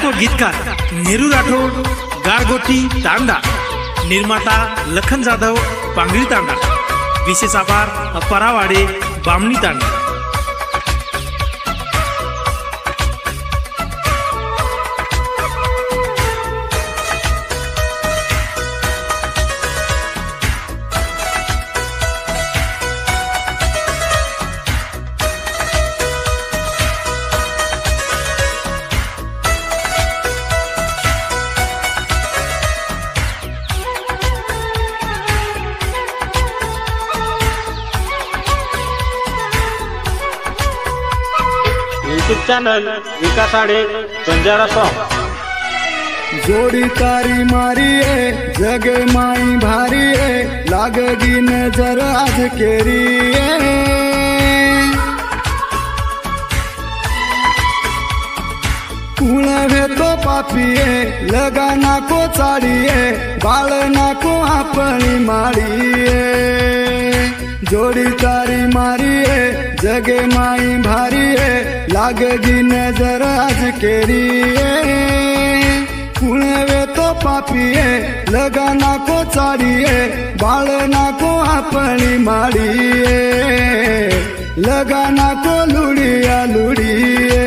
गायक व गीतकार नेहरू राठोड, गारगोटी तांडा, निर्माता लखन जाधव, पांगरी तांडा। विशेष आभार परावाडे, बामणी तांडा। यूट्यूब चॅनल विकास आडे बंजारा सॉन्ग। जोड़ी तारी मारी है जग माई भारी है, लागगी नजर आज केरी है। कुळवे तो पापी है, लगाना को चाड़ी है, बाळना को आपणी माड़ी है। जोड़ी तारी मारी है जग माई भारी है, लागगी नजर आज केरी है। कुळवे तो पापी है, लगाना को चाड़ी है, बाळना को आपणी माड़ी है। लगाना को लुड़िया लुड़ी है।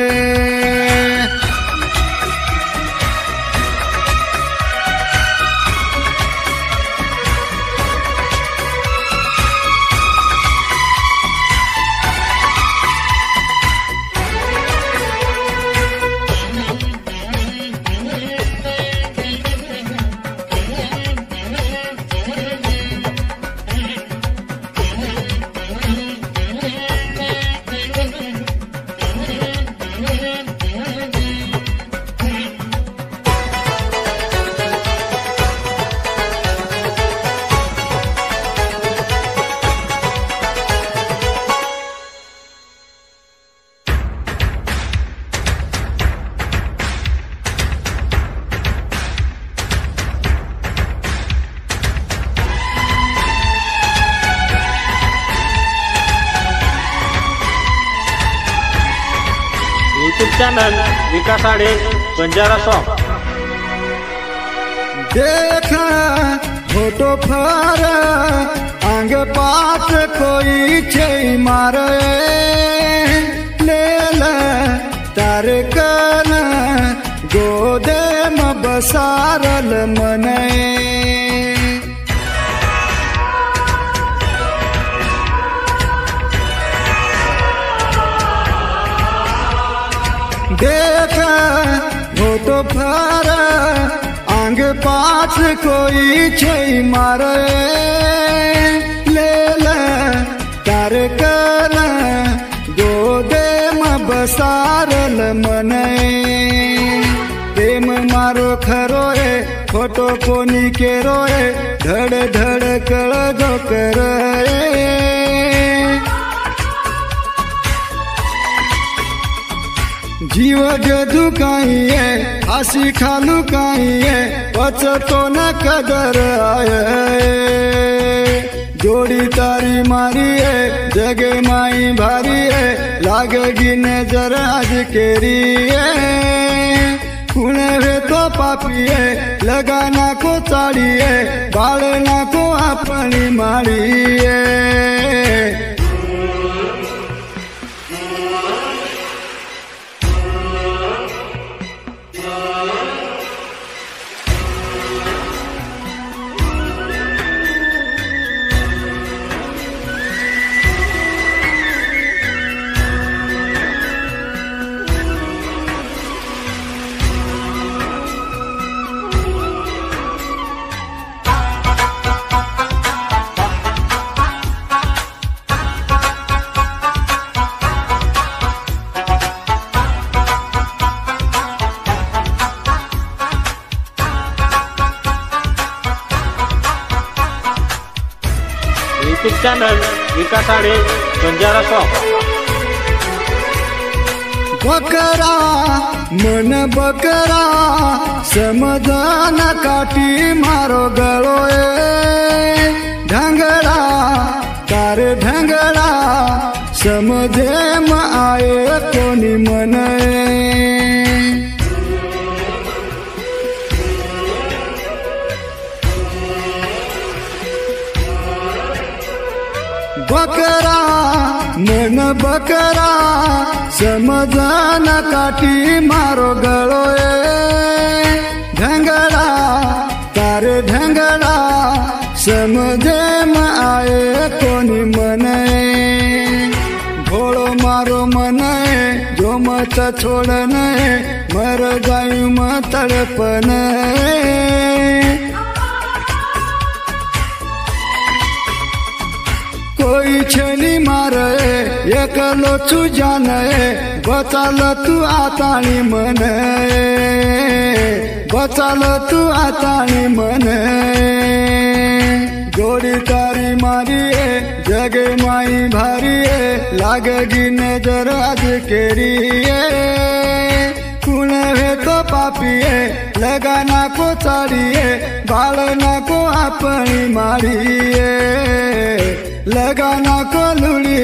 यूट्यूब चॅनल विकास आडे बंजारा सॉन्ग। देखा फोटो फार आंग पात कोई छे मारे, लेल तार कन गोदे म बसारल मने। देखा फोटो फार आंग पाछ कोई छे मारे, लेल तार कन गोदे म बसारल मने। प्रेम मारो खरो है फोटो कोनी केरो है, धड़ धड़ कळगो करे। जीव जदू काई है, हसी खालू काई है, पचतो न कदर आए। जोड़ी तारी मारी है जग माई भारी है, लागगी नजर आज केरी है। कुळवे तो पापी है, लगाना को चाड़ी है, बाळना को आपणी माड़ी है। यूट्यूब चॅनल विकास आडे बंजारा सॉन्ग। बकरा मन बकरा समझन काटी मारो गलो ए, ढंगड़ा तार ढंगड़ा समझे म आए कोनी मन। वकरा मन बकरा समझन काटी मारो गलो ढंगड़ा तारे ढंगड़ा समझे म आए कोनी मन घोड़ो मारो मन जो मत छोड़न मर जायु म तड़पन कोई छली मारे एकलो तू जाने बचाल तू आतानी मन बचाल तू आतानी मन जोड़ी तारी मारी जगे माई भारी लागेगी नजर आज केरी कुने है तो पापी लगाना को चाड़िए बालना को अपनी मारी लगाना को लुड़ी